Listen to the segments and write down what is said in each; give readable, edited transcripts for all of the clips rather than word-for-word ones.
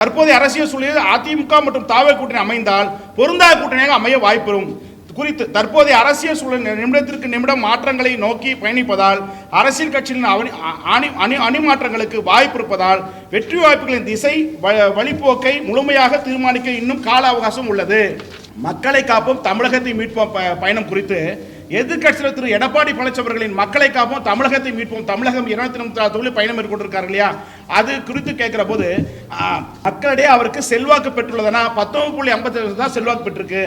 தற்போதைய அரசியல் சூழலில் அதிமுக மற்றும் தாவே கூட்டணி அமைந்தால் பொருந்தாத கூட்டணியாக அமைய வாய்ப்புறும் குறித்து தற்போதைய அரசியல் சூழல் நிமிடத்திற்கு நிமிடம் மாற்றங்களை நோக்கி பயணிப்பதால் அரசியல் கட்சிகளின் அணிமாற்றங்களுக்கு வாய்ப்பு இருப்பதால் வெற்றி வாய்ப்புகளின் திசை வழிபோக்கை முழுமையாக தீர்மானிக்க இன்னும் கால அவகாசம் உள்ளது. மக்களை காப்போம் தமிழகத்தை மீட்போம் பயணம் குறித்து எதிர்கட்சியில் திரு எடப்பாடி பழனிசாமி அவர்களின் மக்களை காப்போம் தமிழகத்தை மீட்போம் தமிழகம் 234 பயணம் மேற்கொண்டிருக்காரு இல்லையா, அது குறித்து கேட்கிற போது மக்களிடையே அவருக்கு செல்வாக்கு பெற்றுள்ளதுனா 19.57 தான் செல்வாக்கு பெற்றிருக்கு.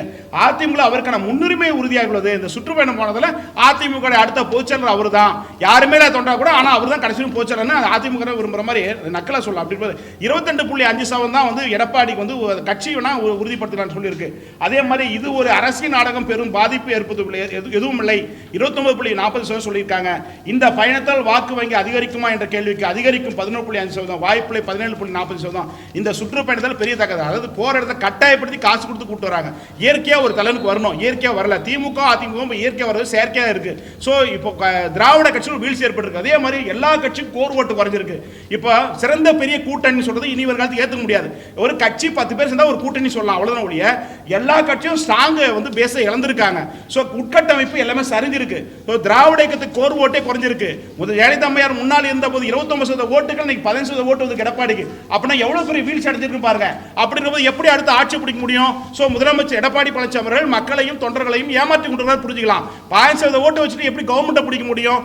அதிமுக அவருக்கான முன்னுரிமை உறுதியாக உள்ளது. இந்த சுற்றுப்பயணம் போனதில் அதிமுக அடுத்த பொதுச்செயலர் அவர் தான், யாருமே தொண்டா கூட, ஆனால் அவர் தான் கடைசியும் பொதுச்செயலர்னு அதிமுக விரும்புகிற மாதிரி நக்கலா சொல்லலாம். அப்படி 22.5% தான் வந்து எடப்பாடிக்கு வந்து கட்சி வேணா உறுதிப்படுத்தலான்னு சொல்லியிருக்கு. அதே மாதிரி இது ஒரு அரசியல் நாடகம் பெரும் பாதிப்பு ஏற்படுத்தவில்லை, எதுவும் இல்லை. 29.40% சொல்லியிருக்காங்க. இந்த பயணத்தால் வாக்கு வங்கி அதிகரிக்குமா என்ற கேள்விக்கு அதிகரிக்கும் 11.5%, வாய்ப்பில்லை 17.40%. இந்த சுற்றுப்பயணத்தால் பெரிய தகவல். அதாவது போற இடத்தை கட்டாயப்படுத்தி காசு கொடுத்து கூட்டு வராங்க. இயற்கையா ஒரு தலைவனுக்கு வரணும், இயற்கையா வரல. திமுக அதிமுக இயற்கையா வர்றது செயற்கையா இருக்கு. ஸோ இப்போ திராவிட கட்சியில் வீழ்ச்சி ஏற்பட்டிருக்கு. அதே மாதிரி எல்லா கட்சியும் கோர் ஓட்டு குறைஞ்சிருக்கு. இப்போ சிறந்த பெரிய கூட்டணி சொல்றது இனி ஒரு காலத்துக்கு ஏற்றுக்க முடியாது. ஒரு கட்சி 10 பேர் சேர்ந்தா ஒரு கூட்டணி சொல்லலாம், அவ்வளவுதான் ஒழிய எல்லா கட்சியும் ஸ்ட்ராங் வந்து பேச இழந்திருக்காங்க. ஸோ உட்கட்டமைப்பு எல்லாமே சரிஞ்சிருக்கு. திராவிட இயக்கத்துக்கு கோர் ஓட்டே குறைஞ்சிருக்கு. முதல் ஜெயலலிதா அம்மையார் முன்னால் இருந்த போது 29% ஓட்டுகள், இன்னைக்கு 15% ஓட்டு வந்து எடப்பாடிக்கு. அப்படின்னா எவ்வளவு பெரிய வீழ்ச்சி அடைஞ்சிருக்கு பாருங்க. அப்படிங்கும்போது எப்படி அடுத்து ஆட்சி பிடிக்க முடியும்? ஸோ முதலமைச்சர் எடப்பாடி பழனிசாமி அவர்கள் மக்களையும் தொண்டர்களையும் ஏமாற்றி கொண்டு புரிஞ்சுக்கலாம். 15% ஓட்டு வச்சுட்டு எப்படி கவர்மெண்ட்டை பிடிக்க முடியும்?